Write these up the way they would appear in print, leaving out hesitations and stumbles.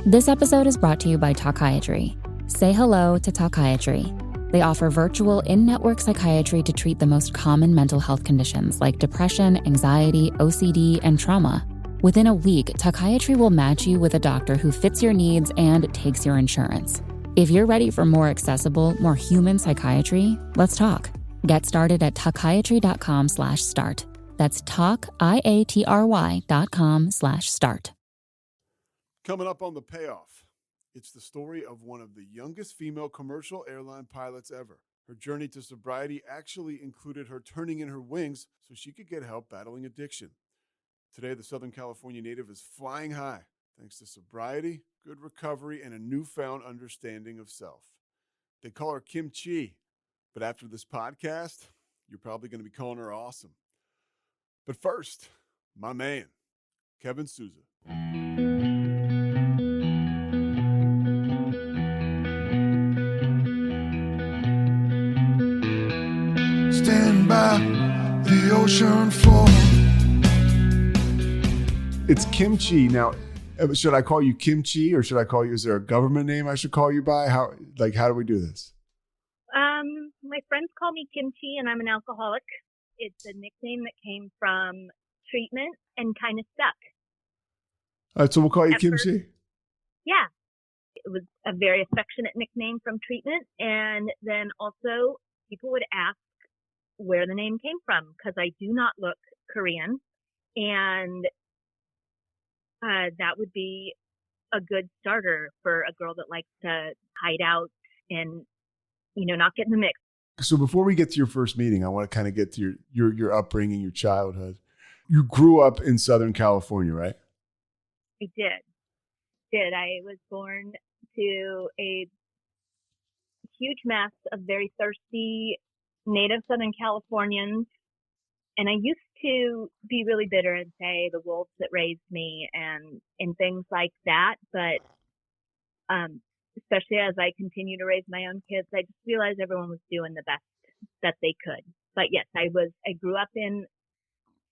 This episode is brought to you by Talkiatry. Say hello to Talkiatry. They offer virtual in-network psychiatry to treat the most common mental health conditions like depression, anxiety, OCD, and trauma. Within a week, Talkiatry will match you with a doctor who fits your needs and takes your insurance. If you're ready for more accessible, more human psychiatry, let's talk. Get started at talkiatry.com/start. That's talkiatry.com/start. Coming up on the Payoff, it's the story of one of the youngest female commercial airline pilots ever. Her journey to sobriety actually included her turning in her wings so she could get help battling addiction. Today, the Southern California native is flying high thanks to sobriety, good recovery, and a newfound understanding of self. They call her Kimchi, but after this podcast, you're probably going to be calling her awesome. But first, my man, Kevin Souza. Stand by the ocean floor. It's Kimchi. Now, should I call you Kimchi or should I call you, is there a government name I should call you by? How do we do this? My friends call me Kimchi and I'm an alcoholic. It's a nickname that came from treatment and kind of stuck. All right, so we'll call you At Kimchi. first, yeah. It was a very affectionate nickname from treatment. And then also people would ask where the name came from because I do not look Korean. And that would be a good starter for a girl that likes to hide out and, not get in the mix. So before we get to your first meeting, I want to kind of get to your upbringing, your childhood. You grew up in Southern California, right? I did. I was born to a huge mess of very thirsty native Southern Californians. And I used to be really bitter and say the wolves that raised me and things like that. But especially as I continue to raise my own kids, I just realized everyone was doing the best that they could. But yes, I grew up in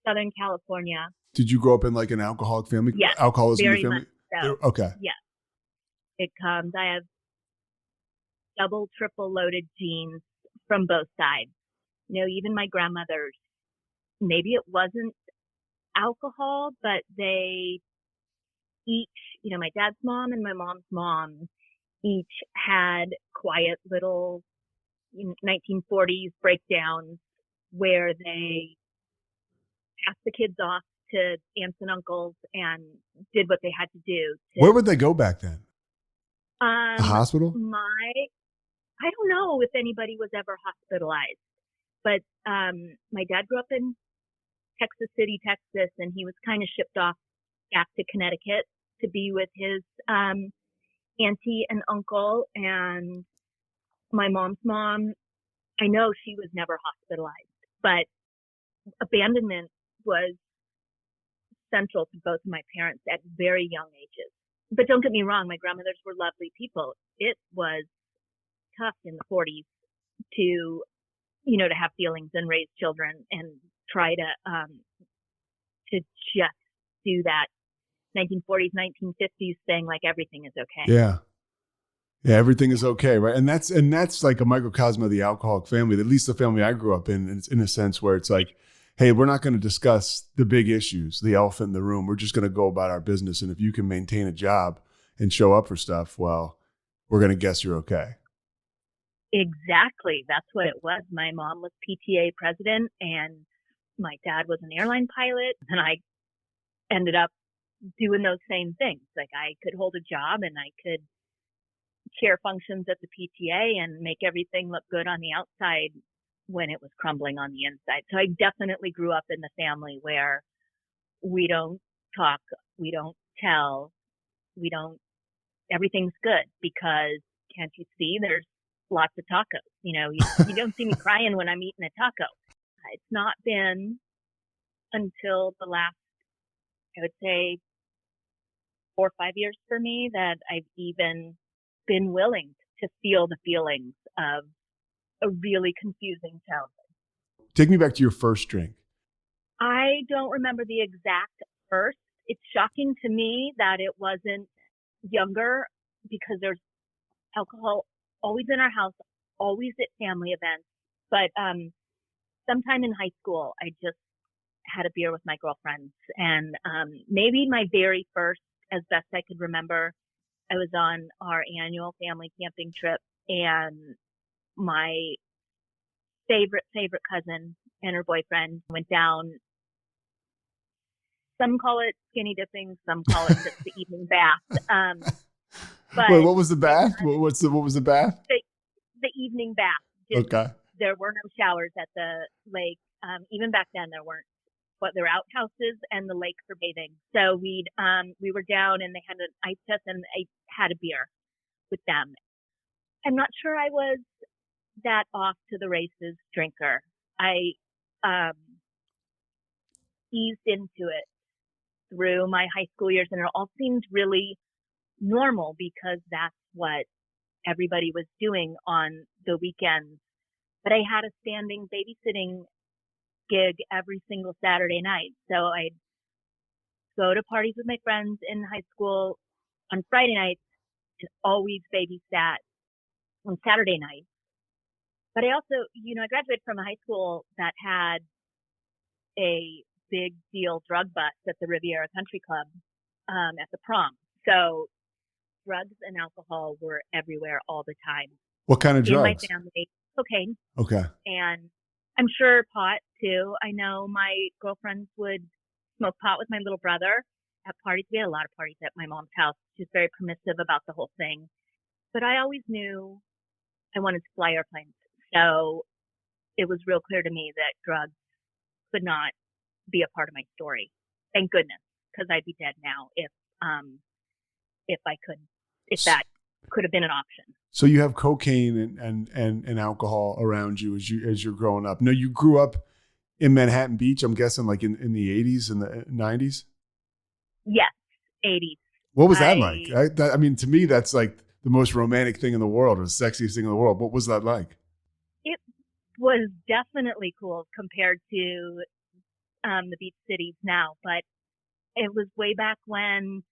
Southern California. Did you grow up in like an alcoholic family? Yes, alcoholism very in your family? much so. Okay. Yes. It comes. I have double, triple loaded genes from both sides. Even my grandmothers, maybe it wasn't alcohol, but they each, my dad's mom and my mom's mom each had quiet little 1940s breakdowns where they passed the kids off to aunts and uncles and did what they had to do. Where would they go back then? The hospital? I don't know if anybody was ever hospitalized, but my dad grew up in Texas City, Texas, and he was kind of shipped off back to Connecticut to be with his auntie and uncle. And my mom's mom, I know she was never hospitalized, but abandonment was central to both of my parents at very young ages. But don't get me wrong, my grandmothers were lovely people. It was tough in the 40s to have feelings and raise children and try to just do that 1940s, 1950s thing like everything is okay. Yeah. Yeah, everything is okay, right? And that's like a microcosm of the alcoholic family, at least the family I grew up in. And it's in a sense where it's like, hey, we're not going to discuss the big issues, the elephant in the room. We're just going to go about our business. And if you can maintain a job and show up for stuff, well, we're going to guess you're okay. Exactly. That's what it was. My mom was PTA president and my dad was an airline pilot. And I ended up doing those same things. Like I could hold a job and I could chair functions at the PTA and make everything look good on the outside when it was crumbling on the inside. So I definitely grew up in the family where we don't talk, we don't tell, everything's good because can't you see there's lots of tacos? You don't see me crying when I'm eating a taco. It's not been until the last, I would say, 4 or 5 years for me that I've even been willing to feel the feelings of a really confusing childhood. Take me back to your first drink. I don't remember the exact first. It's shocking to me that it wasn't younger, because there's alcohol always in our house, always at family events. But sometime in high school, I just had a beer with my girlfriends. And maybe my very first, as best I could remember, I was on our annual family camping trip, and my favorite cousin and her boyfriend went down. Some call it skinny dipping, some call it just the evening bath. But Wait, what was the bath? What was the bath? The evening bath. Just, Okay. there were no showers at the lake. Even back then, there weren't. But there were outhouses and the lake for bathing. So we were down, and they had an ice test, and I had a beer with them. I'm not sure I was that off to the races drinker. I eased into it through my high school years, and it all seemed really normal because that's what everybody was doing on the weekends. But I had a standing babysitting gig every single Saturday night. So I'd go to parties with my friends in high school on Friday nights and always babysat on Saturday nights. But I also, I graduated from a high school that had a big deal drug bust at the Riviera Country Club at the prom. So drugs and alcohol were everywhere all the time. What kind of drugs? In my family, cocaine. Okay. And I'm sure pot too. I know my girlfriends would smoke pot with my little brother at parties. We had a lot of parties at my mom's house. She's very permissive about the whole thing. But I always knew I wanted to fly airplanes. So it was real clear to me that drugs could not be a part of my story. Thank goodness, because I'd be dead now if that could have been an option. So you have cocaine and alcohol around you as you're growing up. Now, you grew up in Manhattan Beach, I'm guessing, like in the 80s and the 90s? Yes, 80s. What was that like? I mean, to me, that's like the most romantic thing in the world, or the sexiest thing in the world. What was that like? It was definitely cool compared to the beach cities now, but it was way back when,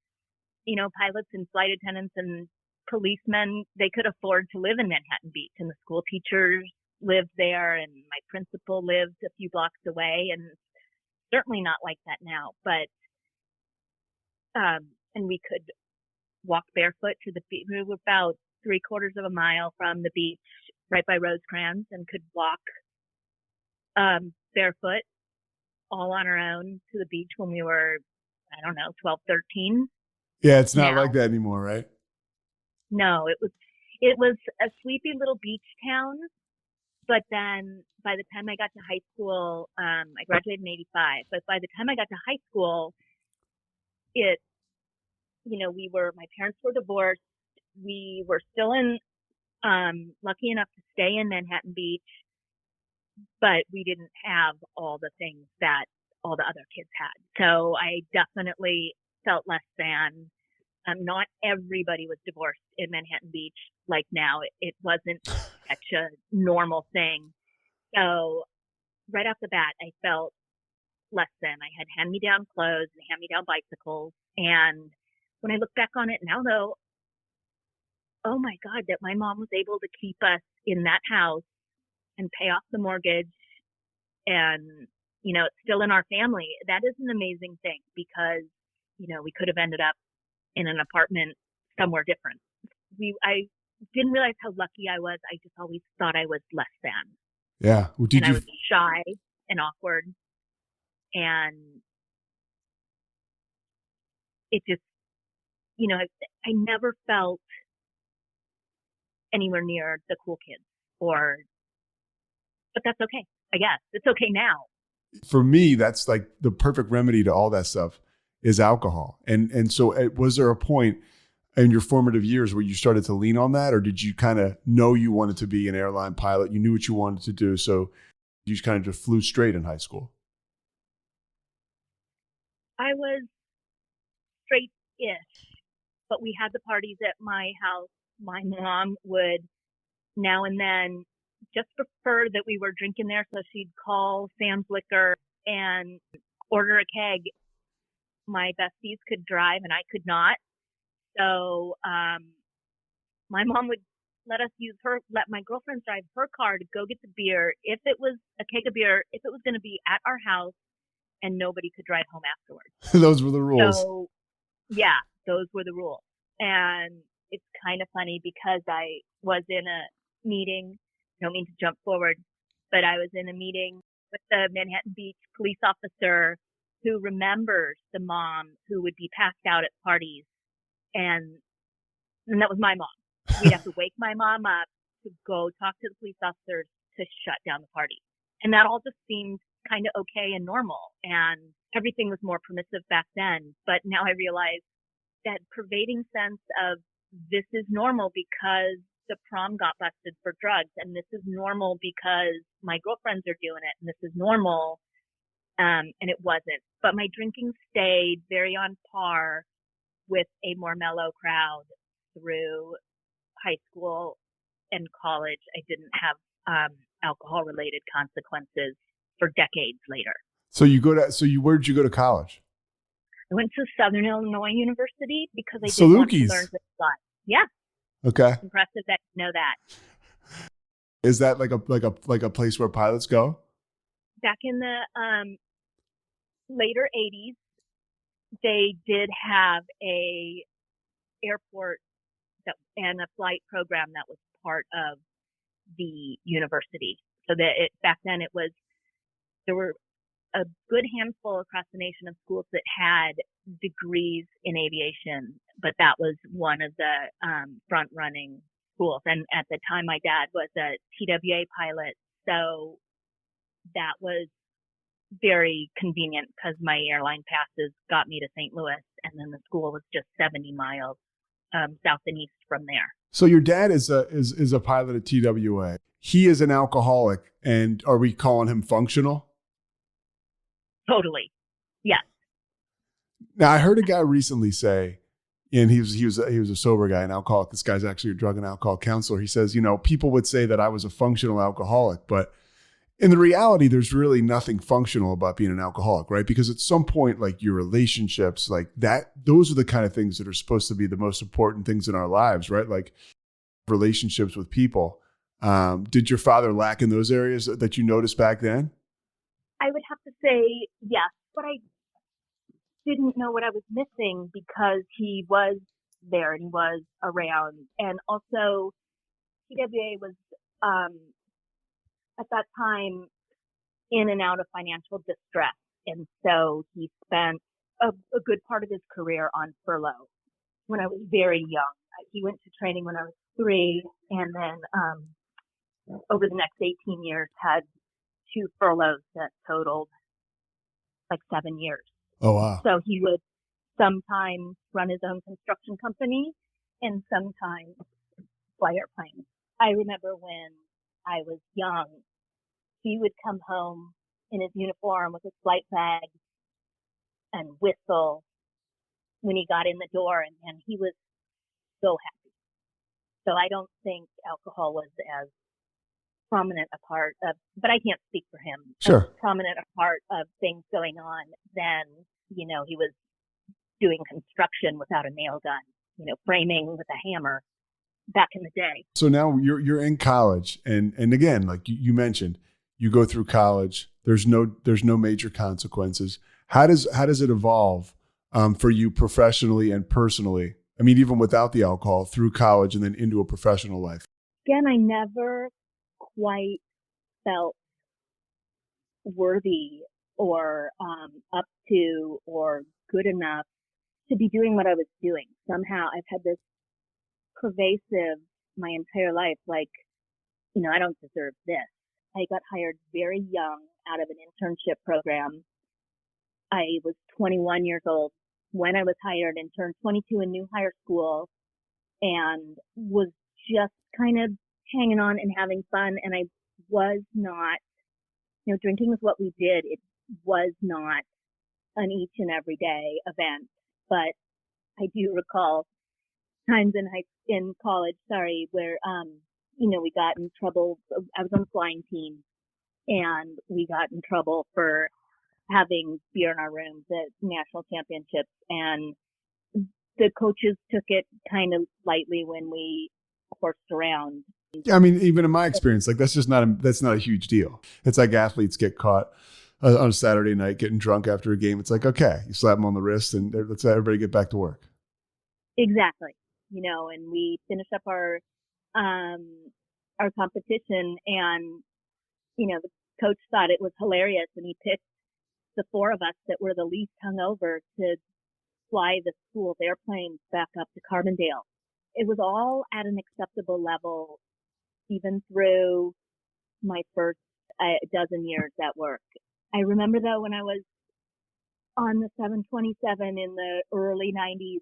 pilots and flight attendants and policemen, they could afford to live in Manhattan Beach, and the school teachers lived there, and my principal lived a few blocks away, and certainly not like that now. But and we could walk barefoot to the beach. We were about 3/4 of a mile from the beach, right by Rosecrans, and could walk barefoot all on our own to the beach when we were, 12, 13. Yeah, it's not like that anymore, right? No, it was a sleepy little beach town. But then by the time I got to high school, I graduated in 85, but by the time I got to high school, my parents were divorced. We were still lucky enough to stay in Manhattan Beach, but we didn't have all the things that all the other kids had. So I definitely felt less than. Not everybody was divorced in Manhattan Beach like now. It wasn't such a normal thing. So right off the bat, I felt less than. I had hand-me-down clothes and hand-me-down bicycles. And when I look back on it now, though, oh my God, that my mom was able to keep us in that house and pay off the mortgage, and, it's still in our family. That is an amazing thing, because, we could have ended up in an apartment somewhere different. I didn't realize how lucky I was. I just always thought I was less than. Yeah. Well, I was shy and awkward, and it just, I never felt anywhere near the cool kids, but that's okay. I guess it's okay now. For me, that's like the perfect remedy to all that stuff is alcohol. And so was there a point in your formative years where you started to lean on that, or did you kind of know you wanted to be an airline pilot? You knew what you wanted to do, so you just kind of just flew straight in high school? I was straight-ish, but we had the parties at my house. My mom would now and then just prefer that we were drinking there, so she'd call Sam's Liquor and order a keg. My besties could drive and I could not. So my mom would let my girlfriend drive her car to go get the beer. If it was a keg of beer, if it was going to be at our house and nobody could drive home afterwards. Those were the rules. So yeah, those were the rules. And it's kind of funny because I was in a meeting, I don't mean to jump forward, but I was in a meeting with the Manhattan Beach police officer who remembers the mom who would be passed out at parties. And that was my mom. We'd have to wake my mom up to go talk to the police officers to shut down the party. And that all just seemed kind of okay and normal. And everything was more permissive back then. But now I realize that pervading sense of this is normal because the prom got busted for drugs, and this is normal because my girlfriends are doing it, and this is normal. And it wasn't. But my drinking stayed very on par with a more mellow crowd through high school and college. I didn't have alcohol related consequences for decades later. Where'd you go to college? I went to Southern Illinois University because I did want to learn this a lot. Yeah. Okay. Impressive that you know that. Is that like a place where pilots go? Back in the later 80s, they did have a airport and a flight program that was part of the university. So that back then there were a good handful across the nation of schools that had degrees in aviation, but that was one of the front running schools. And at the time, my dad was a TWA pilot, so that was very convenient because my airline passes got me to St. Louis, and then the school was just 70 miles south and east from there. So your dad is a pilot at TWA. He is an alcoholic, and are we calling him functional? Totally. Yes. Now I heard a guy recently say, and he was a sober guy, an alcoholic. This guy's actually a drug and alcohol counselor. He says, people would say that I was a functional alcoholic, but in the reality, there's really nothing functional about being an alcoholic, right? Because at some point, like your relationships, like that, those are the kind of things that are supposed to be the most important things in our lives, right? Like relationships with people. Did your father lack in those areas that you noticed back then? I would have to say yes, but I didn't know what I was missing because he was there and he was around. And also, TWA was at that time in and out of financial distress. And so he spent a good part of his career on furlough when I was very young. He went to training when I was 3, and then over the next 18 years had 2 furloughs that totaled like 7 years. Oh, wow. So he would sometimes run his own construction company and sometimes fly airplanes. I remember when I was young, he would come home in his uniform with his flight bag and whistle when he got in the door, and he was so happy. So I don't think alcohol was as prominent a part of, but I can't speak for him, sure, prominent a part of things going on than, he was doing construction without a nail gun, framing with a hammer back in the day. So now you're in college, and again, like you mentioned, you go through college. There's no major consequences. How does it evolve for you professionally and personally? I mean, even without the alcohol, through college and then into a professional life. Again, I never quite felt worthy or up to or good enough to be doing what I was doing. Somehow I've had this pervasive my entire life, like, I don't deserve this. I got hired very young out of an internship program. I was 21 years old when I was hired and turned 22 in new hire school and was just kind of hanging on and having fun. And I was not, drinking was what we did. It was not an each and every day event, but I do recall times in college, where, we got in trouble. I was on the flying team and we got in trouble for having beer in our rooms at national championships. And the coaches took it kind of lightly when we horsed around. Yeah, I mean, even in my experience, like that's not a huge deal. It's like athletes get caught on a Saturday night getting drunk after a game. It's like, okay, you slap them on the wrist and let's everybody get back to work. Exactly. And we finished up our competition, and, the coach thought it was hilarious, and he picked the four of us that were the least hungover to fly the school's airplanes back up to Carbondale. It was all at an acceptable level, even through my first dozen years at work. I remember, though, when I was on the 727 in the early 90s,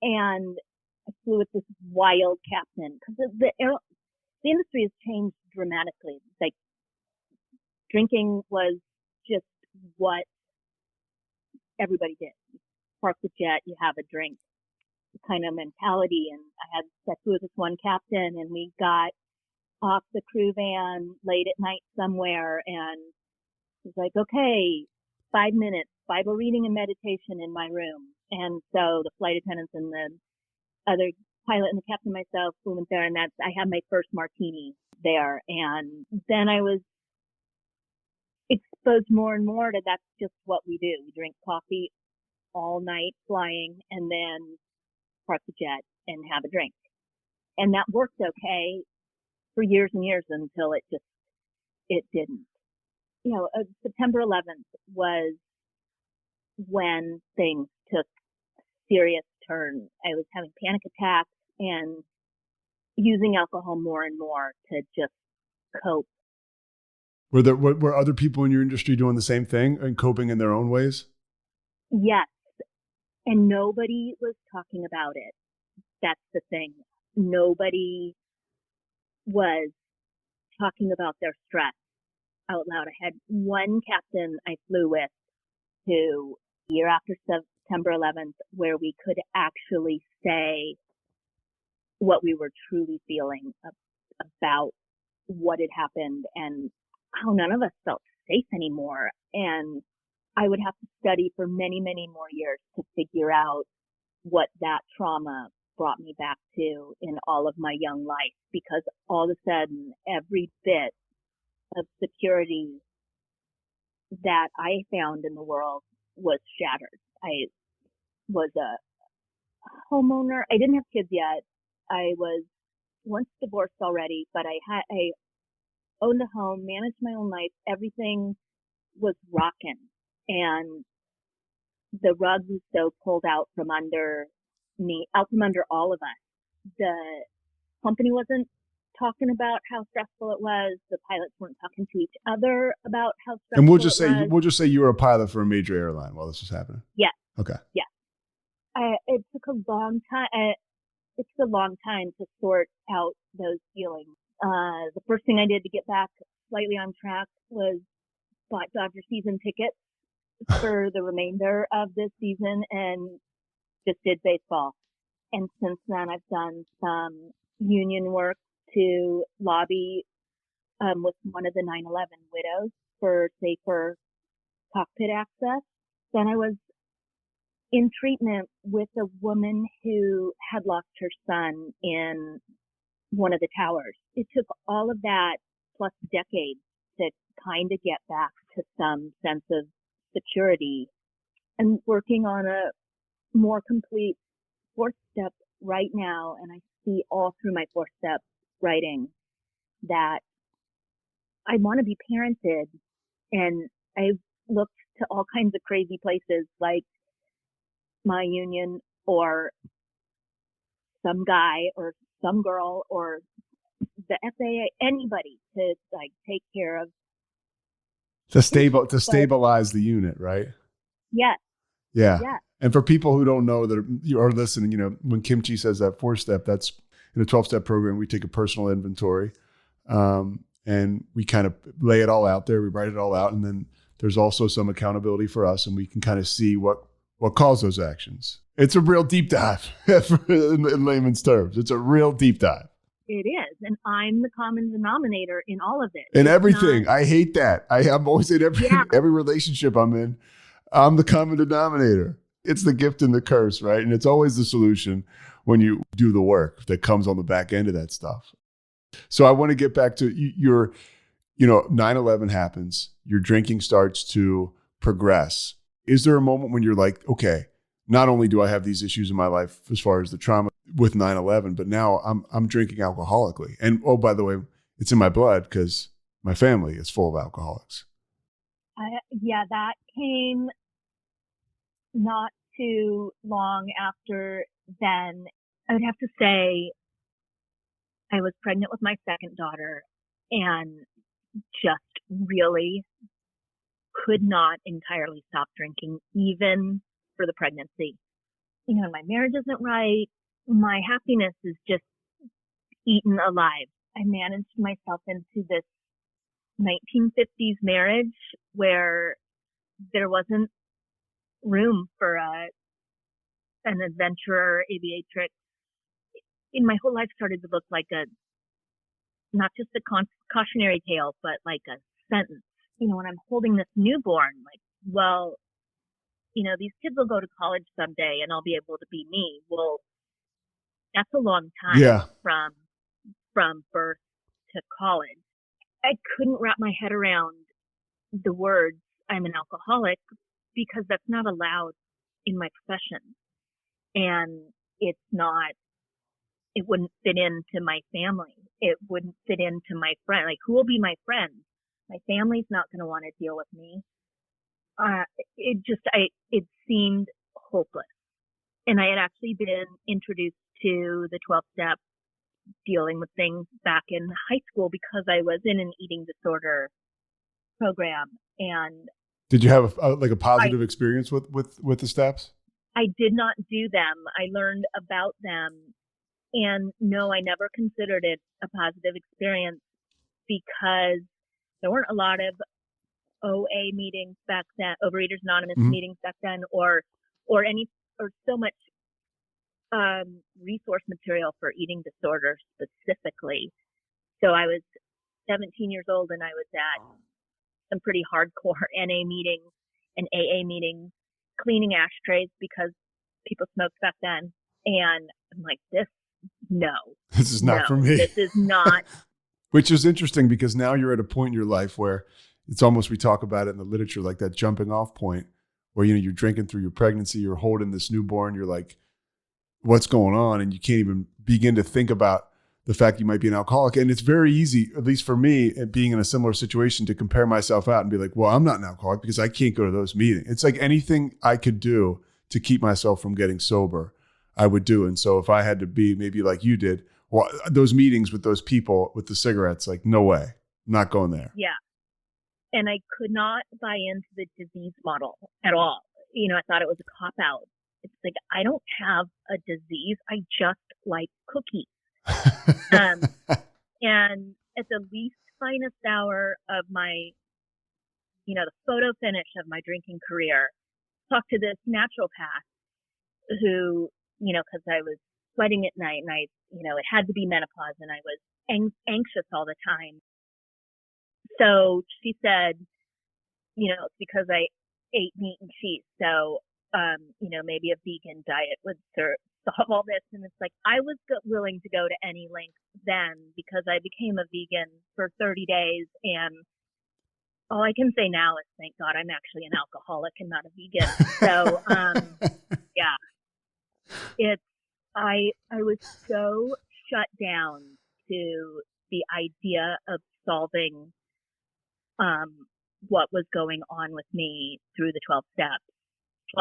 and I flew with this wild captain, because the industry has changed dramatically. Like, drinking was just what everybody did. You park the jet, you have a drink kind of mentality. And I flew with this one captain, and we got off the crew van late at night somewhere, and he's like, okay, 5 minutes, Bible reading and meditation in my room. And so the flight attendants and the other pilot and the captain and myself went there, and I had my first martini there. And then I was exposed more and more to that's just what we do. We drink coffee all night flying, and then park the jet and have a drink. And that worked okay for years and years until it didn't. September 11th was when things took serious turn. I was having panic attacks and using alcohol more and more to just cope. Were other people in your industry doing the same thing and coping in their own ways? Yes. And nobody was talking about it. That's the thing. Nobody was talking about their stress out loud. I had one captain I flew with who, year after September 11th, where we could actually say what we were truly feeling about what had happened and how none of us felt safe anymore. And I would have to study for many, many more years to figure out what that trauma brought me back to in all of my young life, because all of a sudden, every bit of security that I found in the world was shattered. I was a homeowner. I didn't have kids yet. I was once divorced already, but I owned a home, managed my own life. Everything was rocking, and the rug was so pulled out from under me, out from under all of us. The company wasn't talking about how stressful it was. The pilots weren't talking to each other about how stressful And we'll just say you were a pilot for a major airline while this was happening. Yes. Okay. Yes. It took a long time. It took a long time to sort out those feelings. The first thing I did to get back slightly on track was bought Dodger season tickets for the remainder of this season and just did baseball. And since then, I've done some union work to lobby with one of the 9/11 widows for safer cockpit access. Then I was in treatment with a woman who had lost her son in one of the towers. It took all of that plus decades to kind of get back to some sense of security, and working on a more complete fourth step right now. And I see all through my fourth step writing that I want to be parented, and I've looked to all kinds of crazy places like my union or some guy or some girl or the FAA, anybody to like take care of to stabilize the unit, right? Yes. Yeah. Yeah. And for people who don't know that you are listening, when Kimchi says that 4-step, that's in a 12-step program. We take a personal inventory, and we kind of lay it all out there. We write it all out, and then there's also some accountability for us, and we can kind of see what caused those actions. It's a real deep dive in layman's terms. It's a real deep dive. It is. And I'm the common denominator in all of it. In everything. I hate that. I'm always in every relationship I'm in. I'm the common denominator. It's the gift and the curse, right? And it's always the solution when you do the work that comes on the back end of that stuff. So I want to get back to your, 9/11 happens, your drinking starts to progress. Is there a moment when you're like, okay, not only do I have these issues in my life as far as the trauma with 9/11, but now I'm drinking alcoholically. And oh, by the way, it's in my blood because my family is full of alcoholics. Yeah, that came not too long after then. I would have to say I was pregnant with my second daughter and just really could not entirely stop drinking, even for the pregnancy. My marriage isn't right. My happiness is just eaten alive. I managed myself into this 1950s marriage where there wasn't room for an adventurer, aviatrix. In my whole life started to look like not just a cautionary tale, but like a sentence. When I'm holding this newborn, like, well, these kids will go to college someday and I'll be able to be me. Well, that's a long time from birth to college. I couldn't wrap my head around the words, I'm an alcoholic, because that's not allowed in my profession. And it wouldn't fit into my family. It wouldn't fit into my friend. Like, who will be my friend? My family's not going to want to deal with me. It seemed hopeless. And I had actually been introduced to the 12-step dealing with things back in high school because I was in an eating disorder program. And did you have a positive experience with the steps? I did not do them. I learned about them. And no, I never considered it a positive experience because there weren't a lot of OA meetings back then, Overeaters Anonymous meetings back then, or so much resource material for eating disorders specifically. So I was 17 years old and I was at some pretty hardcore NA meetings and AA meetings, cleaning ashtrays because people smoked back then. And I'm like, this is not for me. This is not. Which is interesting because now you're at a point in your life where it's almost, we talk about it in the literature, like that jumping off point where, you're drinking through your pregnancy, you're holding this newborn, you're like, what's going on? And you can't even begin to think about the fact you might be an alcoholic. And it's very easy, at least for me, being in a similar situation, to compare myself out and be like, well, I'm not an alcoholic because I can't go to those meetings. It's like anything I could do to keep myself from getting sober, I would do. And so if I had to be maybe like you did, well, those meetings with those people with the cigarettes, like, no way, I'm not going there. Yeah. And I could not buy into the disease model at all. I thought it was a cop out. It's like, I don't have a disease. I just like cookies. And at the least finest hour of my, the photo finish of my drinking career, talked to this naturopath who, because I was sweating at night and it had to be menopause and I was anxious all the time. So she said, it's because I ate meat and cheese. So, maybe a vegan diet would solve all this. And it's like, I was willing to go to any length then because I became a vegan for 30 days. And all I can say now is, thank God I'm actually an alcoholic and not a vegan. So, yeah, I was so shut down to the idea of solving what was going on with me through the 12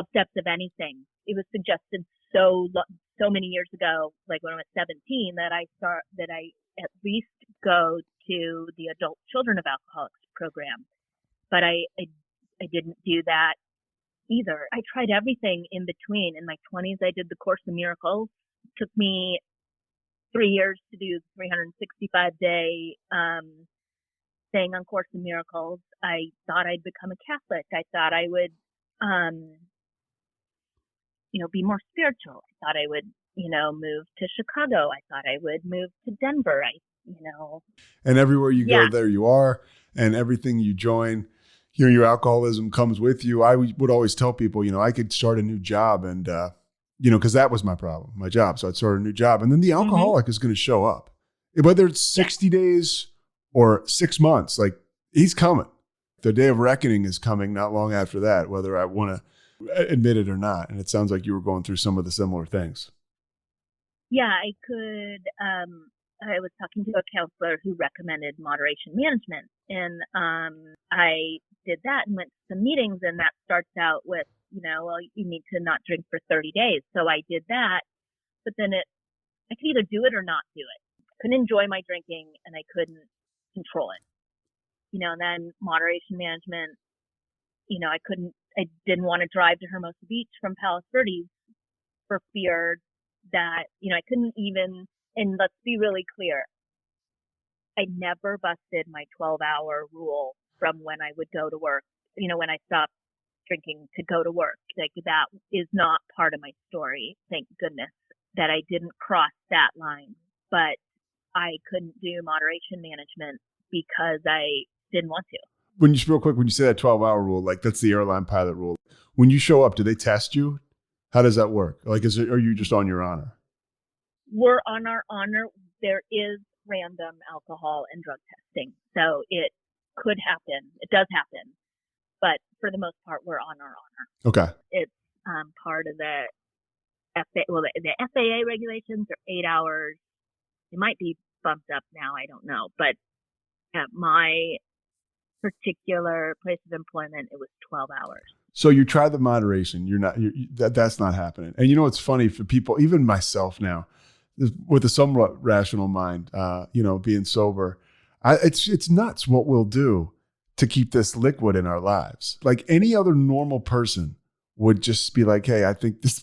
steps of anything. It was suggested so many years ago, like when I was 17, that I at least go to the Adult Children of Alcoholics program. But I didn't do that either. I tried everything in between. In my 20s, I did the Course in Miracles. It took me 3 years to do 365-day staying on Course in Miracles. I thought I'd become a Catholic. I thought I would, be more spiritual. I thought I would, move to Chicago. I thought I would move to Denver. And everywhere you go, there you are. And everything you join, your alcoholism comes with you. I would always tell people, I could start a new job and, because that was my problem, my job. So I'd start a new job and then the alcoholic is going to show up. Whether it's 60 days or 6 months, like he's coming. The day of reckoning is coming not long after that, whether I want to admit it or not. And it sounds like you were going through some of the similar things. Yeah, I could. I was talking to a counselor who recommended moderation management, and I did that and went to some meetings, and that starts out with, well, you need to not drink for 30 days. So I did that, but then I could either do it or not do it. Couldn't enjoy my drinking, and I couldn't control it. And then moderation management, I didn't want to drive to Hermosa Beach from Palos Verdes for fear that, I couldn't even, and let's be really clear, I never busted my 12-hour rule from when I would go to work, when I stopped drinking to go to work. Like, that is not part of my story. Thank goodness that I didn't cross that line. But I couldn't do moderation management because I didn't want to. When you say that 12-hour rule, like that's the airline pilot rule. When you show up, do they test you? How does that work? Like, are you just on your honor? We're on our honor. There is random alcohol and drug testing. So it could happen. It does happen. But for the most part, we're on our honor. Okay. It's part of the the FAA regulations are 8 hours. It might be bumped up now. I don't know. But at my particular place of employment, it was 12 hours. So you try the moderation. That's not happening. And it's funny for people, even myself now, with a somewhat rational mind, being sober, it's nuts what we'll do to keep this liquid in our lives. Like any other normal person would just be like, hey, I think this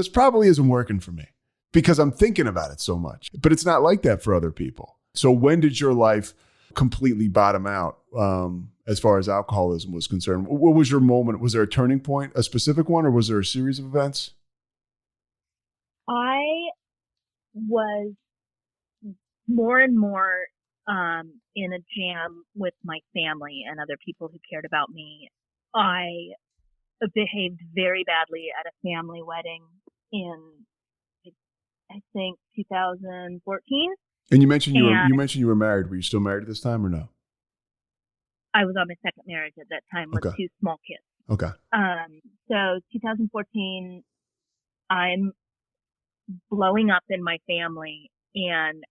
probably isn't working for me because I'm thinking about it so much. But it's not like that for other people. So when did your life completely bottom out as far as alcoholism was concerned? What was your moment? Was there a turning point, a specific one, or was there a series of events? I was more and more in a jam with my family and other people who cared about me. I behaved very badly at a family wedding in, I think, 2014. And you mentioned you were married. Were you still married at this time or no? I was on my second marriage at that time with two small kids. Okay. So 2014, I'm blowing up in my family, and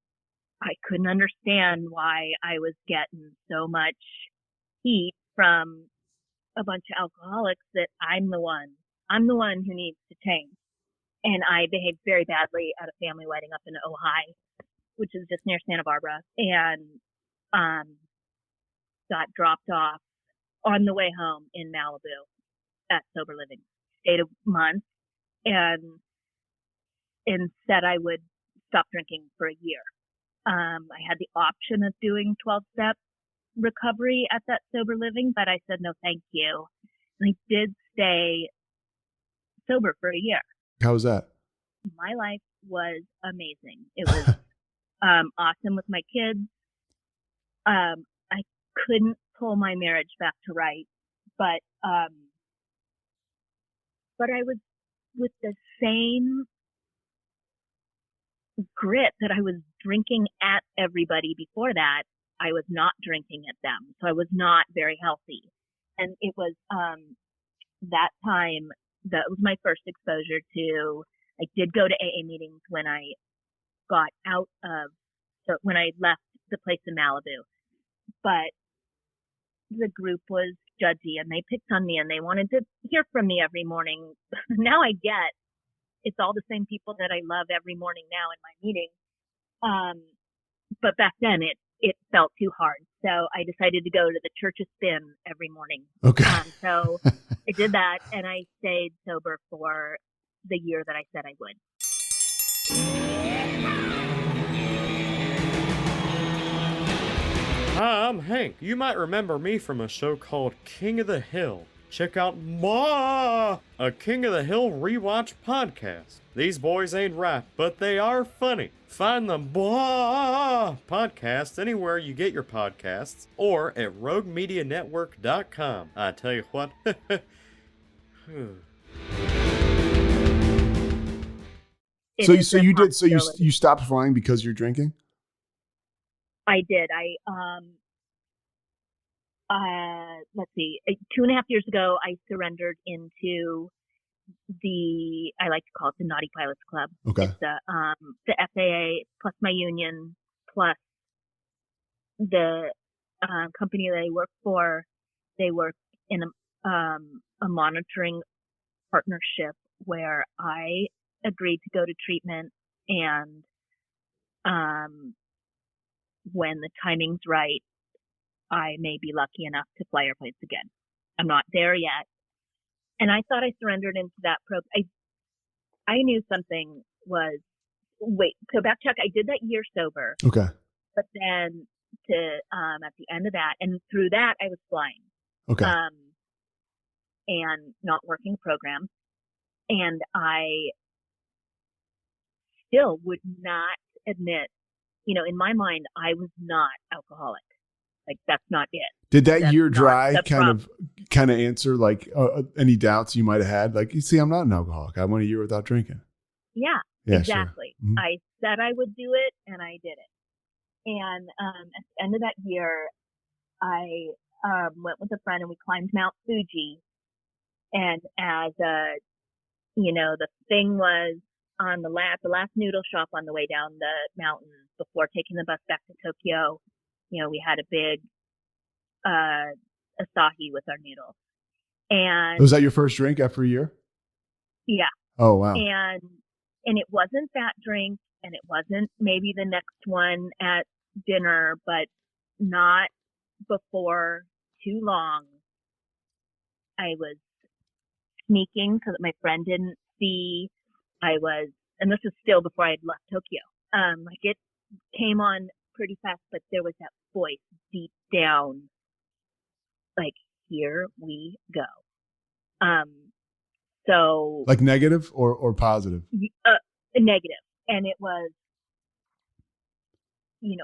I couldn't understand why I was getting so much heat from a bunch of alcoholics that I'm the one who needs to change. And I behaved very badly at a family wedding up in Ojai, which is just near Santa Barbara, and got dropped off on the way home in Malibu at Sober Living. Stayed a month and said I would stop drinking for a year. I had the option of doing 12-step recovery at that Sober Living, but I said no, thank you. And I did stay sober for a year. How was that? My life was amazing. It was awesome with my kids. I couldn't pull my marriage back to right, but I was with the same grit that I was drinking at everybody before that. I was not drinking at them, so I was not very healthy. And it was that time that was my first exposure to. I did go to AA meetings when I got when I left the place in Malibu, but the group was judgy and they picked on me and they wanted to hear from me every morning. Now I get it's all the same people that I love every morning now in my meetings. But back then it felt too hard. So I decided to go to the Church of Spin every morning. Okay. So I did that and I stayed sober for the year that I said I would. Hi, I'm Hank. You might remember me from a show called King of the Hill. check out a King of the Hill rewatch podcast. These boys ain't right, but they are funny. Find the podcast anywhere you get your podcasts or at roguemedianetwork.com. I tell you what. So you stopped flying because you're drinking? I did. Let's see, 2.5 years ago, I surrendered into I like to call it the Naughty Pilots Club. Okay. It's the FAA plus my union plus the company that I work for. They work in a monitoring partnership where I agreed to go to treatment, and when the timing's right, I may be lucky enough to fly airplanes again. I'm not there yet. And I thought I surrendered into that program. I knew something was, so backtrack, I did that year sober. Okay. But then at the end of that, and through that, I was flying. Okay. And not working a program. And I still would not admit, in my mind, I was not alcoholic. Like, that's not it. Did that year dry kind of answer like any doubts you might have had? Like, you see, I'm not an alcoholic. I went a year without drinking. Yeah, exactly. Sure. Mm-hmm. I said I would do it, and I did it. And at the end of that year, I went with a friend, and we climbed Mount Fuji. And as the thing was on the last noodle shop on the way down the mountain before taking the bus back to Tokyo. We had a big Asahi with our noodles. And was that your first drink after a year? Yeah. Oh, wow. And it wasn't that drink, and it wasn't maybe the next one at dinner, but not before too long. I was sneaking so that my friend didn't see. And this is still before I had left Tokyo. It came on pretty fast, but there was that voice deep down, like, here we go. So like negative or positive? Negative. And it was,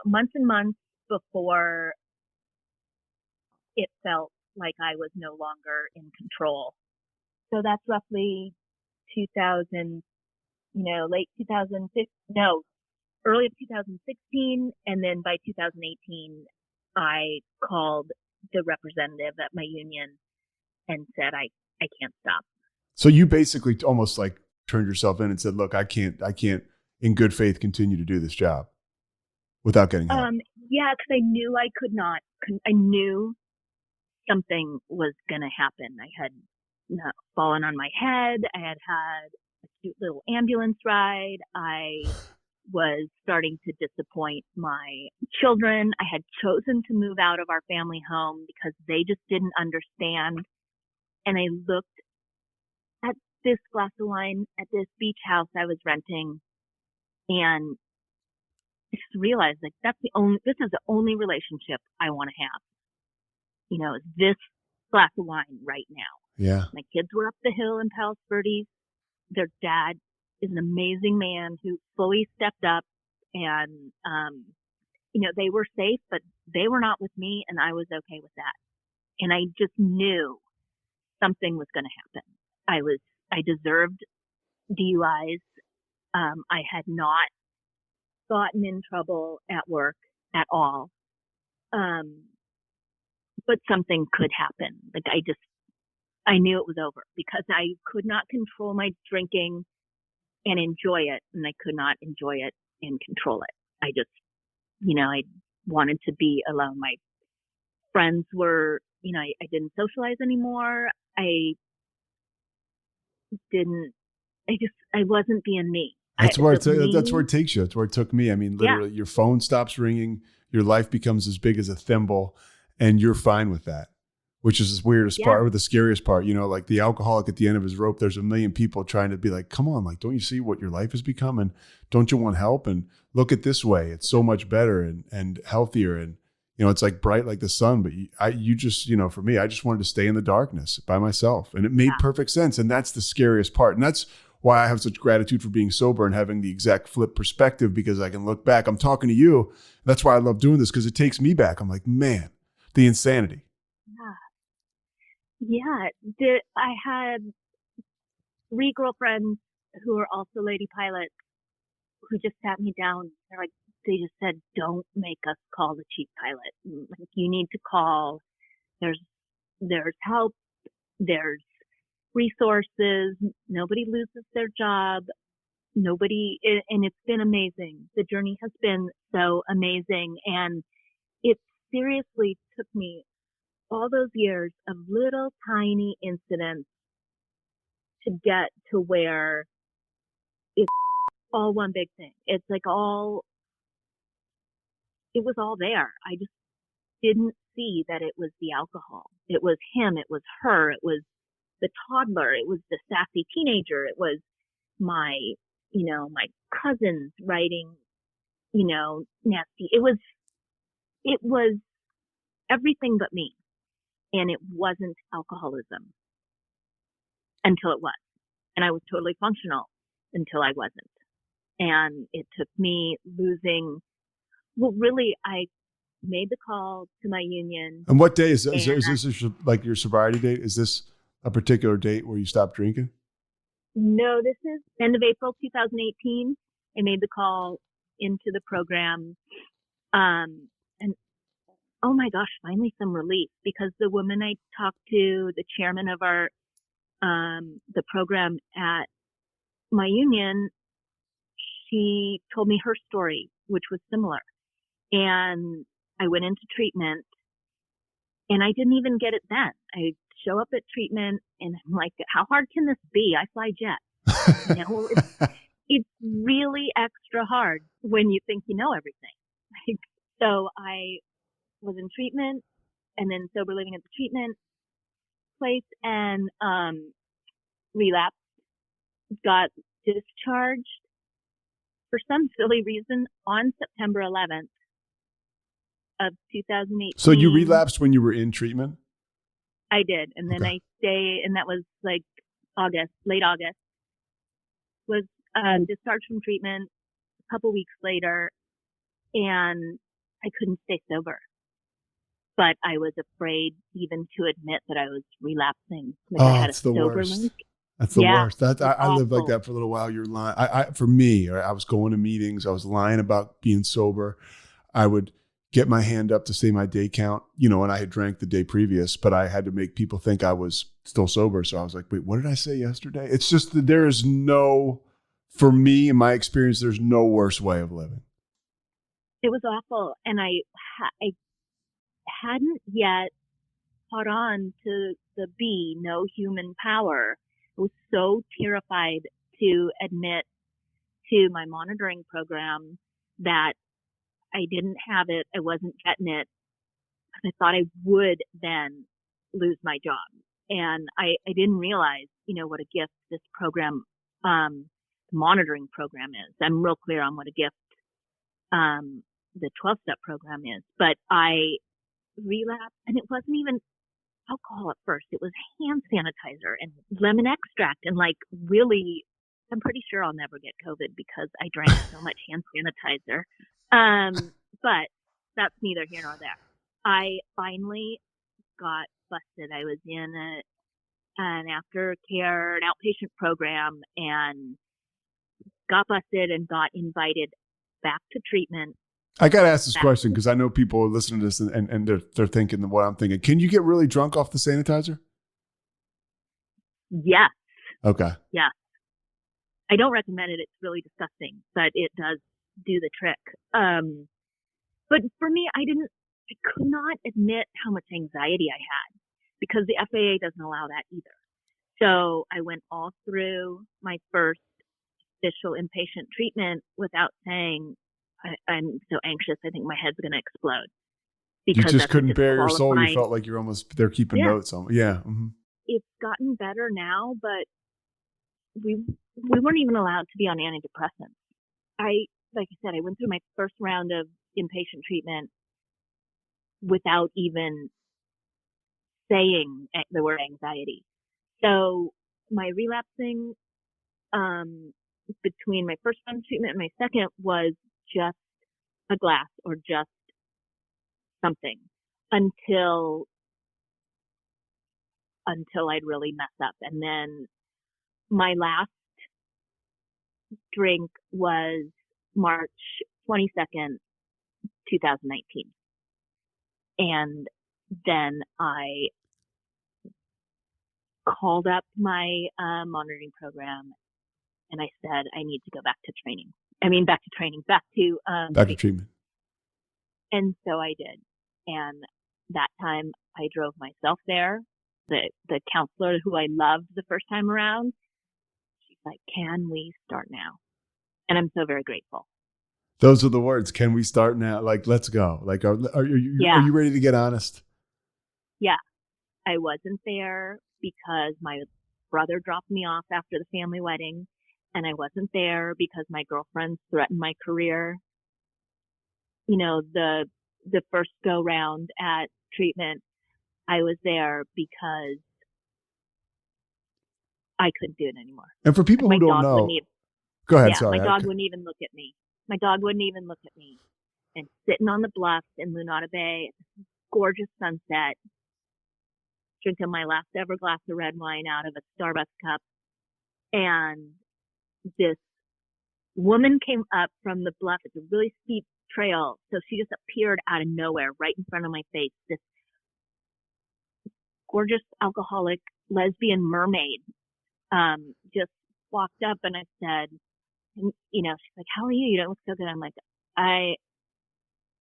months and months before it felt like I was no longer in control. So that's roughly 2000, late 2015, early of 2016. And then by 2018, I called the representative at my union and said, I can't stop. So you basically almost like turned yourself in and said, look, I can't in good faith continue to do this job without getting help. Yeah, because I knew I could not. I knew something was going to happen. I had fallen on my head. I had a cute little ambulance ride. I was starting to disappoint my children. I had chosen to move out of our family home because they just didn't understand. And I looked at this glass of wine at this beach house I was renting, and I just realized, like, this is the only relationship I want to have. Is this glass of wine right now. Yeah. My kids were up the hill in Palos Verdes. Their dad is an amazing man who fully stepped up, and, they were safe, but they were not with me, and I was okay with that. And I just knew something was going to happen. I deserved DUIs. I had not gotten in trouble at work at all. But something could happen. Like, I knew it was over because I could not control my drinking and enjoy it, and I could not enjoy it and control it. I just, I wanted to be alone. My friends were, I didn't socialize anymore. I wasn't being me. That's where it takes you. That's where it took me. I mean, literally, Your phone stops ringing, your life becomes as big as a thimble, and you're fine with that, which is the weirdest part or the scariest part. Like the alcoholic at the end of his rope, there's a million people trying to be like, come on, like, don't you see what your life has become? And don't you want help? And look at this way. It's so much better and healthier. And, You know, it's like bright like the sun, but you just, you know, for me, I just wanted to stay in the darkness by myself, and it made perfect sense. And that's the scariest part. And that's why I have such gratitude for being sober and having the exact flip perspective, because I can look back. I'm talking to you. That's why I love doing this, because it takes me back. I'm like, man, the insanity. Yeah. I had 3 girlfriends who are also lady pilots who just sat me down. They just said, don't make us call the chief pilot. Like, you need to call. There's help. There's resources. Nobody loses their job. And it's been amazing. The journey has been so amazing. And it seriously took me all those years of little tiny incidents to get to where it's all one big thing. It's like it was all there. I just didn't see that it was the alcohol. It was him. It was her. It was the toddler. It was the sassy teenager. It was my cousins writing, nasty. It was everything but me. And it wasn't alcoholism until it was. And I was totally functional until I wasn't. And it took me I made the call to my union. And what day is this? Is this like your sobriety date? Is this a particular date where you stopped drinking? No, this is end of April 2018. I made the call into the program. And oh my gosh, finally some relief, because the woman I talked to, the chairman of our, the program at my union, she told me her story, which was similar. And I went into treatment, and I didn't even get it then. I show up at treatment and I'm like, how hard can this be? I fly jet. You know, it's really extra hard when you think you know everything. So I was in treatment and then sober living at the treatment place, and relapsed, got discharged for some silly reason on September 11th of 2018. So you relapsed when you were in treatment? I did. And then I stayed, and that was like late August, was discharged from treatment a couple weeks later, and I couldn't stay sober. But I was afraid even to admit that I was relapsing. I had a sober link. That's the worst. I lived like that for a little while. You're lying. For me, I was going to meetings. I was lying about being sober. I would get my hand up to say my day count, and I had drank the day previous, but I had to make people think I was still sober. So I was like, wait, what did I say yesterday? It's just that for me, in my experience, there's no worse way of living. It was awful. And I hadn't yet caught on to the no human power. I was so terrified to admit to my monitoring program that I didn't have it. I wasn't getting it. I thought I would then lose my job. And I didn't realize, what a gift this program, monitoring program is. I'm real clear on what a gift, the 12-step program is. But I relapsed, and it wasn't even alcohol at first. It was hand sanitizer and lemon extract, and really, I'm pretty sure I'll never get COVID because I drank so much hand sanitizer. But that's neither here nor there. I finally got busted. I was in an aftercare, an outpatient program, and got busted and got invited back to treatment. I got to ask this question because I know people are listening to this and they're thinking what I'm thinking. Can you get really drunk off the sanitizer? Yes. Okay. Yes. I don't recommend it. It's really disgusting, but it does do the trick. But for me, I could not admit how much anxiety I had because the FAA doesn't allow that either. So I went all through my first official inpatient treatment without saying, I'm so anxious. I think my head's going to explode. You just couldn't bear your soul. You felt like you're almost there keeping notes on. Yeah. Mm-hmm. It's gotten better now, but we weren't even allowed to be on antidepressants. Like I said, I went through my first round of inpatient treatment without even saying the word anxiety. So my relapsing, between my first round of treatment and my second was just a glass or just something until I'd really mess up. And then my last drink was March 22nd, 2019. And then I called up my monitoring program and I said, I need to go back to training. Back to treatment. And so I did. And that time I drove myself there. The counselor who I loved the first time around, she's like, can we start now? And I'm so very grateful. Those are the words. Can we start now? Like, let's go. Like, are you ready to get honest? Yeah. I wasn't there because my brother dropped me off after the family wedding. And I wasn't there because my girlfriends threatened my career. You know, the first go round at treatment, I was there because I couldn't do it anymore. And for people who don't know, go ahead. Sorry. My dog wouldn't even look at me. And sitting on the bluff in Lunada Bay, gorgeous sunset, drinking my last ever glass of red wine out of a Starbucks cup. And this woman came up from the bluff. It's a really steep trail. So she just appeared out of nowhere right in front of my face. This gorgeous alcoholic lesbian mermaid just walked up and I said, you know, she's like, how are you? You don't look so good. I'm like,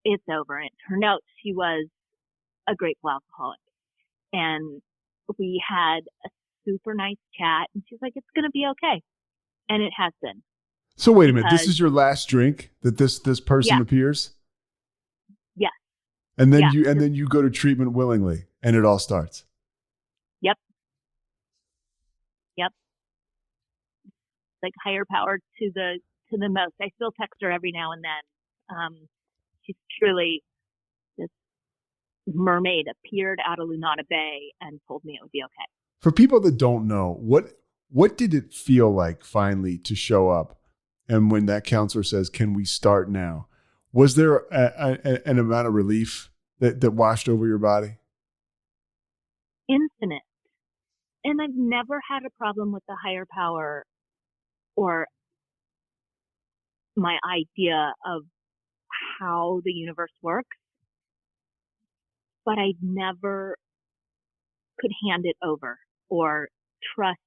it's over. And it turned out she was a grateful alcoholic. And we had a super nice chat and she's like, it's going to be okay. And it has been. So wait a minute. This is your last drink that this person appears? Yes. And then you go to treatment willingly and it all starts. Yep. Like higher power to the most. I still text her every now and then. She's truly this mermaid appeared out of Lunada Bay and told me it would be okay. For people that don't know, what did it feel like finally to show up? And when that counselor says, can we start now? Was there an amount of relief that washed over your body? Infinite. And I've never had a problem with the higher power or my idea of how the universe works, but I never could hand it over or trust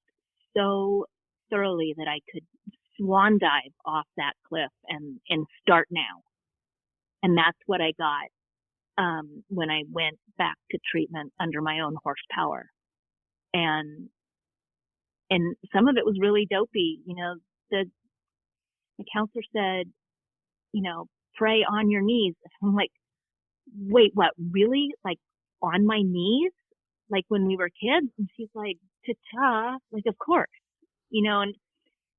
so thoroughly that I could swan dive off that cliff and start now. And that's what I got when I went back to treatment under my own horsepower. And some of it was really dopey. You know, the counselor said, you know, pray on your knees. I'm like, wait, what? Really? Like on my knees? Like when we were kids? And she's like, ta-ta. Like, of course. You know, and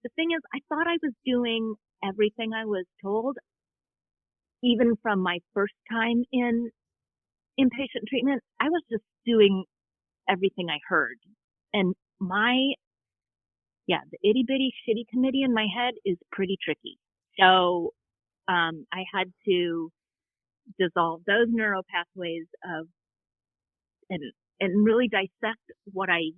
the thing is, I thought I was doing everything I was told, even from my first time in inpatient treatment. I was just doing everything I heard. And the itty bitty shitty committee in my head is pretty tricky. So I had to dissolve those neural pathways and really dissect what I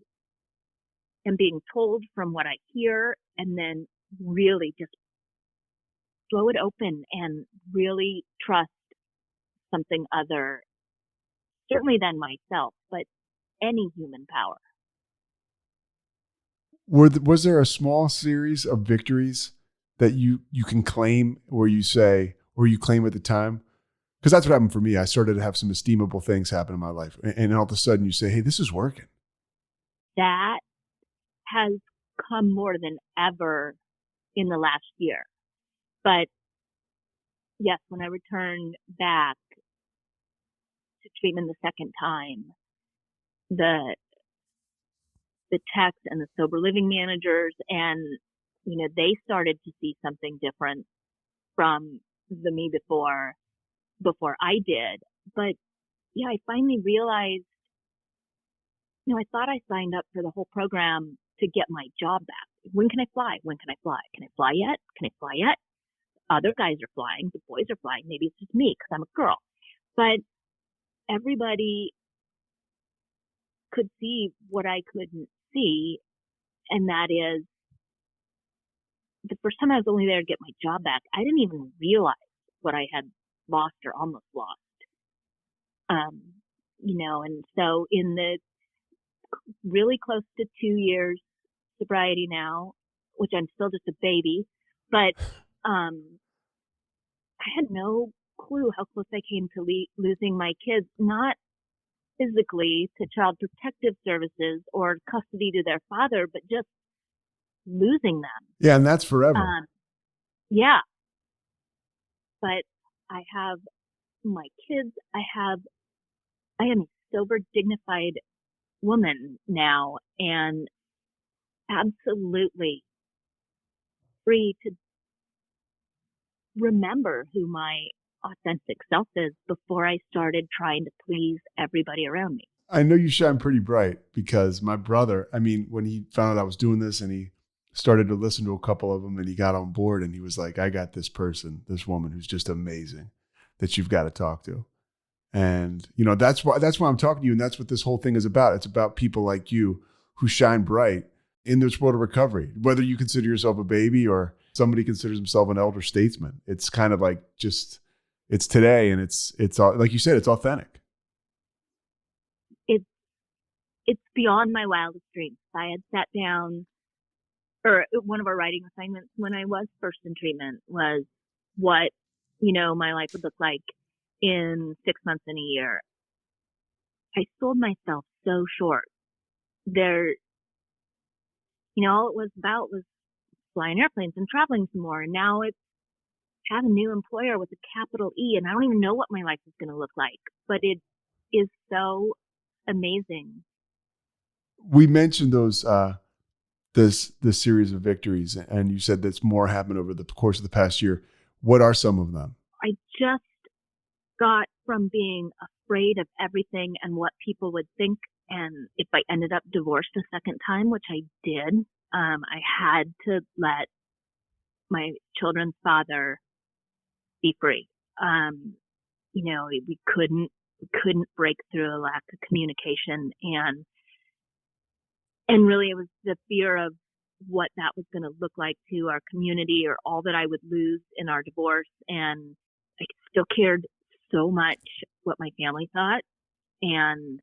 am being told from what I hear, and then really just blow it open and really trust something other, certainly than myself, but any human power. Was there a small series of victories that you can claim or you claim at the time? Because that's what happened for me. I started to have some esteemable things happen in my life. And all of a sudden you say, hey, this is working. That has come more than ever in the last year. But yes, when I returned back to treatment the second time, the techs and the sober living managers, and you know, they started to see something different from the me before I did. But yeah, I finally realized, I thought I signed up for the whole program to get my job back. When can I fly? When can I fly? Can I fly yet? Can I fly yet? Other guys are flying. The boys are flying. Maybe it's just me because I'm a girl. But everybody could see what I couldn't see. And that is, the first time I was only there to get my job back, I didn't even realize what I had lost or almost lost. And so in the really close to 2 years sobriety now, which I'm still just a baby, but I had no clue how close I came to losing my kids, not physically to Child Protective Services or custody to their father, but just losing them. Yeah, and that's forever. Yeah. But I have my kids. I am a sober, dignified woman now, and absolutely free to remember who my authentic self is before I started trying to please everybody around me. I know you shine pretty bright because my brother, when he found out I was doing this and he started to listen to a couple of them and he got on board and he was like, I got this woman who's just amazing that you've got to talk to. And, that's why I'm talking to you. And that's what this whole thing is about. It's about people like you who shine bright in this world of recovery, whether you consider yourself a baby or somebody considers himself an elder statesman. It's kind of like it's today. And it's like you said, it's authentic. It's beyond my wildest dreams. I had sat down, or one of our writing assignments when I was first in treatment was what, my life would look like in 6 months and a year. I sold myself so short. All it was about was flying airplanes and traveling some more. And now it's have a new employer with a capital E. And I don't even know what my life is going to look like, but it is so amazing. We mentioned this series of victories, and you said that's more happened over the course of the past year. What are some of them? I just got from being afraid of everything and what people would think. And if I ended up divorced a second time, which I did, I had to let my children's father be free. We couldn't break through a lack of communication, and really it was the fear of what that was going to look like to our community or all that I would lose in our divorce. And I still cared so much what my family thought. And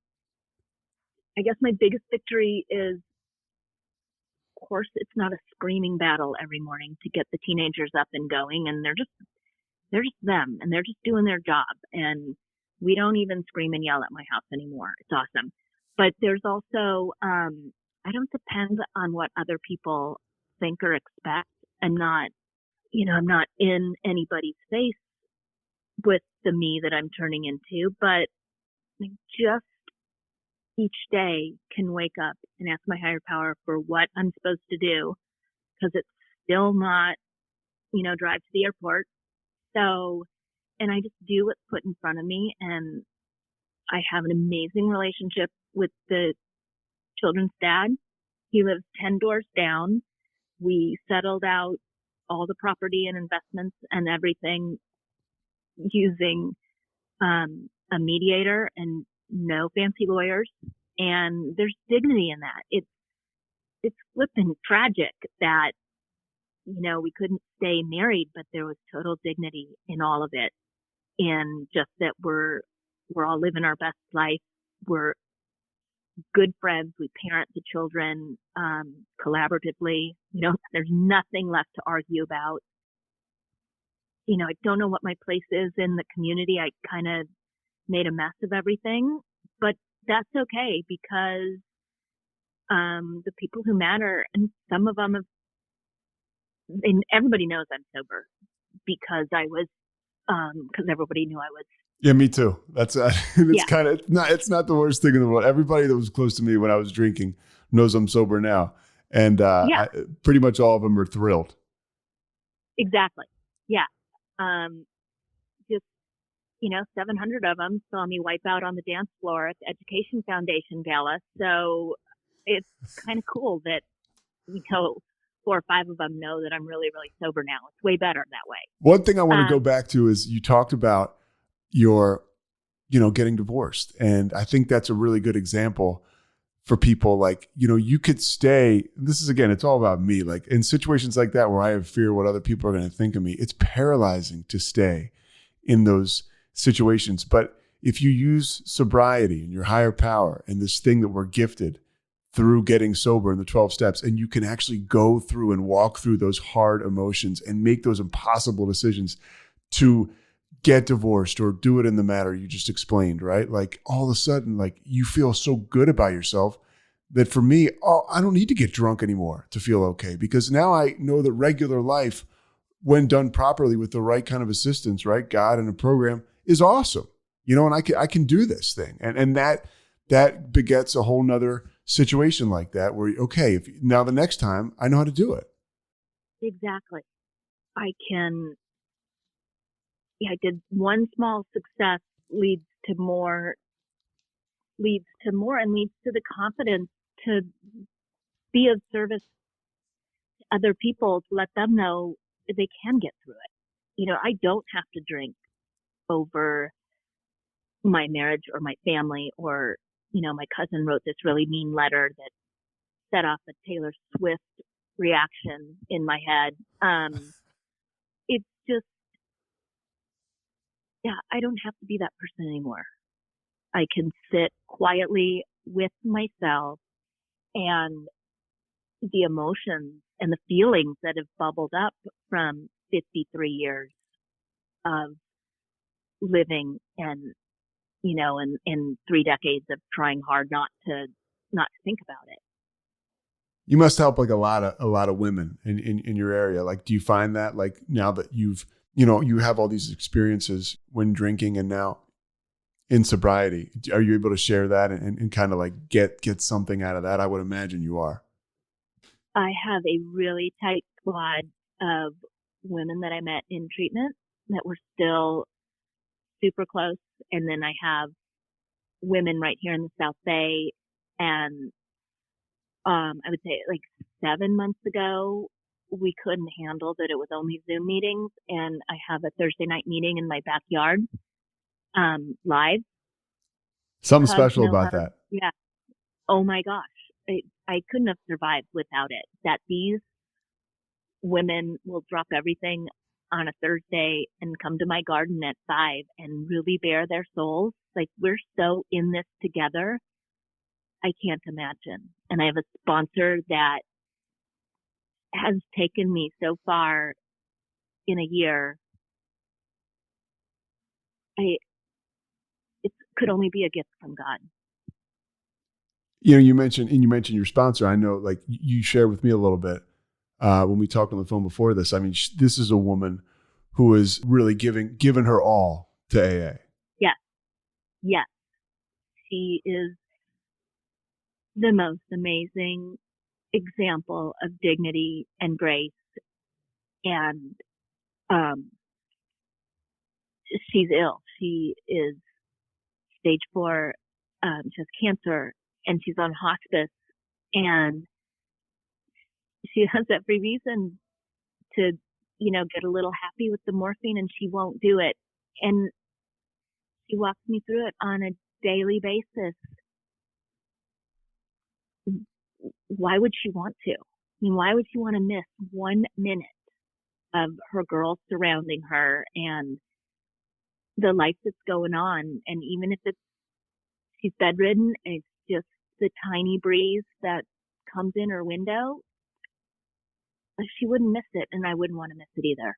I guess my biggest victory is, of course, it's not a screaming battle every morning to get the teenagers up and going. And they're just them, and they're just doing their job. And we don't even scream and yell at my house anymore. It's awesome. But there's also, I don't depend on what other people think or expect. I'm not in anybody's face with the me that I'm turning into, but I just each day can wake up and ask my higher power for what I'm supposed to do, because it's still not, drive to the airport. So, and I just do what's put in front of me. And I have an amazing relationship with the children's dad. He lives 10 doors down. We settled out all the property and investments and everything using a mediator and no fancy lawyers. And there's dignity in that. It's flippin' tragic that, we couldn't stay married, but there was total dignity in all of it. And just that we're all living our best life. We're good friends. We parent the children collaboratively. There's nothing left to argue about. I don't know what my place is in the community. I kind of made a mess of everything, but that's okay, because the people who matter, and some of them and everybody knows I'm sober because because everybody knew I was. Yeah, me too. That's kind of it's not the worst thing in the world. Everybody that was close to me when I was drinking knows I'm sober now, and pretty much all of them are thrilled. Exactly. Yeah. 700 of them saw me wipe out on the dance floor at the Education Foundation Gala. So it's kind of cool that, 4 or 5 of them know that I'm really, really sober now. It's way better that way. One thing I want to go back to is you talked about your, getting divorced. And I think that's a really good example for people. Like, you could stay, this is, again, it's all about me. Like in situations like that where I have fear what other people are going to think of me, it's paralyzing to stay in those situations. But if you use sobriety and your higher power and this thing that we're gifted through getting sober in the 12 steps, and you can actually go through and walk through those hard emotions and make those impossible decisions to get divorced or do it in the manner you just explained, right? Like all of a sudden, like you feel so good about yourself that for me, I don't need to get drunk anymore to feel okay, because now I know that regular life, when done properly with the right kind of assistance, right? God and a program is awesome, and I can do this thing. And that begets a whole nother situation like that where, okay, now the next time I know how to do it. Exactly. I did one small success leads to more and leads to the confidence to be of service to other people, to let them know that they can get through it. I don't have to drink over my marriage or my family, or, my cousin wrote this really mean letter that set off a Taylor Swift reaction in my head. It's just, I don't have to be that person anymore. I can sit quietly with myself, and the emotions and the feelings that have bubbled up from 53 years of living and, in 3 decades of trying hard not to think about it. You must help like a lot of women in your area. Like, do you find that like now that you've, you have all these experiences when drinking and now in sobriety, are you able to share that and kind of like get something out of that? I would imagine you are. I have a really tight squad of women that I met in treatment that were still super close. And then I have women right here in the South Bay. And I would say like 7 months ago, we couldn't handle that it was only Zoom meetings. And I have a Thursday night meeting in my backyard, live. Something special about that. Yeah. Oh my gosh. I couldn't have survived without it. That these women will drop everything on a Thursday and come to my garden at 5 and really bare their souls. Like, we're so in this together. I can't imagine. And I have a sponsor that has taken me so far in a year. It could only be a gift from God. You mentioned your sponsor. I know, like you shared with me a little bit when we talked on the phone before this. I mean, this is a woman who is really given her all to AA. Yes. She is the most amazing example of dignity and grace. And she's ill. She is stage 4. She has cancer, and she's on hospice. And she has every reason to, get a little happy with the morphine, and she won't do it. And she walks me through it on a daily basis. Why would she want to? I mean, why would she want to miss 1 minute of her girls surrounding her and the life that's going on? And even if she's bedridden, and it's just the tiny breeze that comes in her window, she wouldn't miss it, and I wouldn't want to miss it either.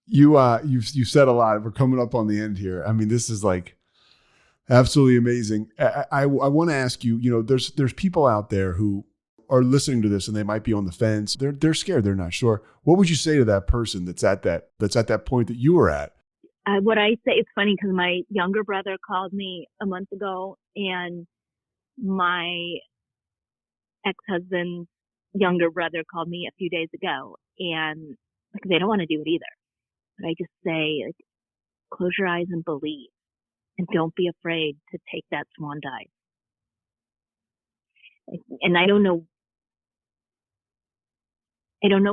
You've said a lot. We're coming up on the end here. I mean, this is like absolutely amazing. I want to ask you, there's people out there who are listening to this and they might be on the fence. They're scared. They're not sure. What would you say to that person that's at that point that you were at? What I say, it's funny because my younger brother called me a month ago, and my ex-husband's younger brother called me a few days ago, and like, they don't want to do it either. But I just say, like, close your eyes and believe. And don't be afraid to take that swan dive. And I don't know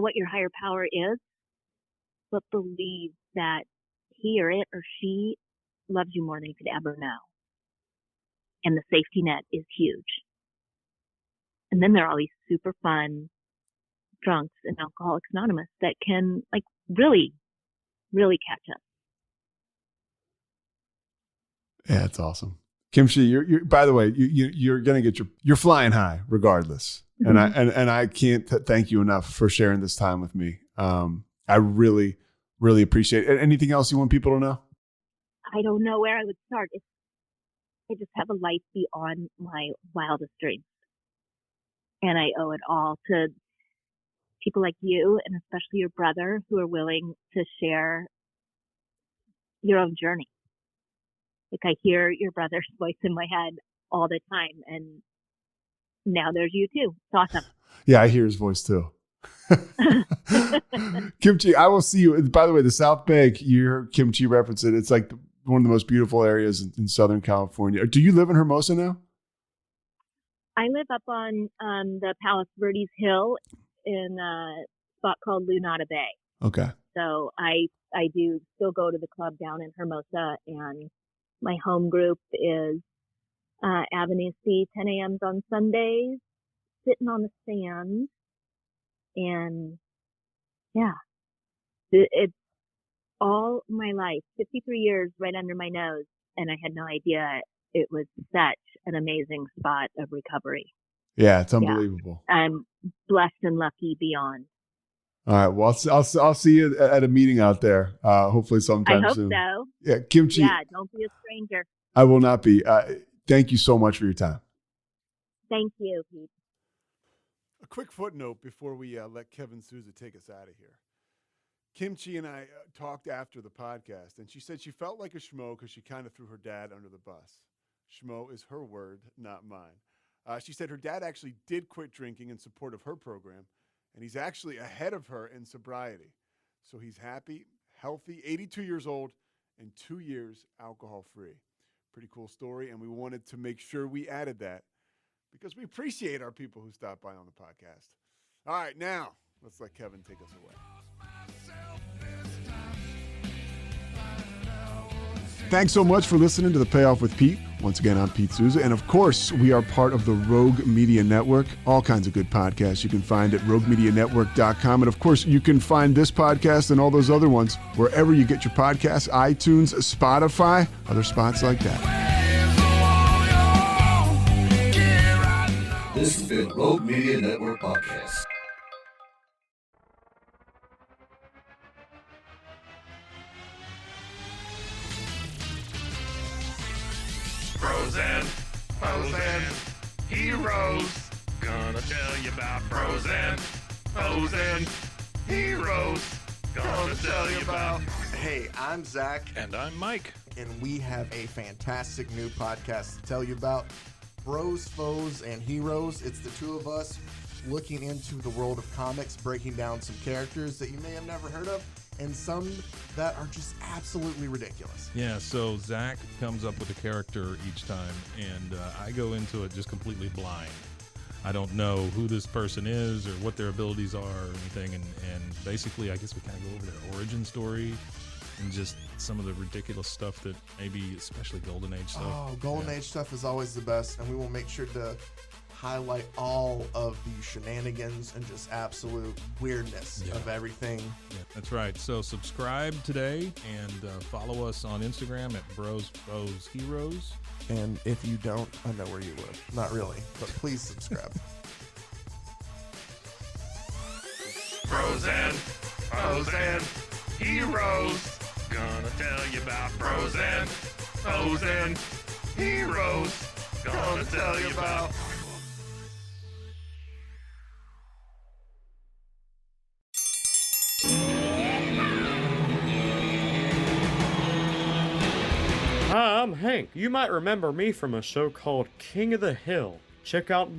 what your higher power is, but believe that he or it or she loves you more than you could ever know. And the safety net is huge. And then there are all these super fun drunks and Alcoholics Anonymous that can like really, really catch up. Yeah, it's awesome. Kimchi, you're by the way, you're going to get you're flying high regardless. Mm-hmm. And I can't thank you enough for sharing this time with me. I really, really appreciate it. Anything else you want people to know? I don't know where I would start. I just have a life beyond my wildest dreams. And I owe it all to people like you and especially your brother who are willing to share your own journey. Like I hear your brother's voice in my head all the time. And now there's you too. It's awesome. Yeah, I hear his voice too. Kimchi, I will see you. By the way, the South Bank, you hear Kimchi reference it. It's like one of the most beautiful areas in Southern California. Do you live in Hermosa now? I live up on the Payoff Hill in a spot called Lunada Bay. Okay. So I do still go to the club down in Hermosa, and my home group is Avenue C, 10 a.m. on Sundays, sitting on the sand. And yeah, it's all my life, 53 years right under my nose. And I had no idea it was such an amazing spot of recovery. Yeah, it's unbelievable. Yeah. I'm blessed and lucky beyond. All right. Well, I'll see you at a meeting out there. Hopefully sometime soon. I hope so. Yeah, Kimchi. Yeah, don't be a stranger. I will not be. Thank you so much for your time. Thank you, Pete. A quick footnote before we let Kevin Souza take us out of here. Kimchi and I talked after the podcast, and she said she felt like a schmo because she kind of threw her dad under the bus. Schmo is her word, not mine. She said her dad actually did quit drinking in support of her program, and he's actually ahead of her in sobriety. So he's happy, healthy, 82 years old, and 2 years alcohol-free. Pretty cool story, and we wanted to make sure we added that because we appreciate our people who stop by on the podcast. All right, now let's let Kevin take us away. Thanks so much for listening to The Payoff with Pete. Once again, I'm Pete Souza. And of course, we are part of the Rogue Media Network. All kinds of good podcasts you can find at roguemedianetwork.com. And of course, you can find this podcast and all those other ones wherever you get your podcasts, iTunes, Spotify, other spots like that. This has been Rogue Media Network Podcast. Frozen heroes. Gonna tell you about frozen heroes. Gonna tell you about. Hey, I'm Zach. And I'm Mike. And we have a fantastic new podcast to tell you about. Bros, Foes, and Heroes. It's the two of us looking into the world of comics, breaking down some characters that you may have never heard of, and some that are just absolutely ridiculous. Yeah, so Zach comes up with a character each time, and I go into it just completely blind. I don't know who this person is or what their abilities are or anything, and basically I guess we kind of go over their origin story and just some of the ridiculous stuff that maybe, especially Golden Age stuff. Oh, Golden Age stuff is always the best, and we will make sure to highlight all of the shenanigans and just absolute weirdness of everything. Yeah, that's right. So subscribe today and follow us on Instagram at Bros, Foes, Heroes. And if you don't, I know where you live. Not really, but please subscribe. Frozen heroes. Gonna tell you about frozen heroes. Gonna tell you about. Hi, I'm Hank. You might remember me from a show called King of the Hill. check out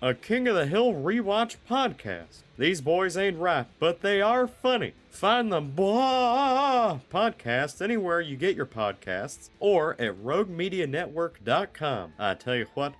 a King of the Hill rewatch podcast. These boys ain't right, but they are funny. Find the podcast anywhere you get your podcasts or at roguemedianetwork.com. I tell you what.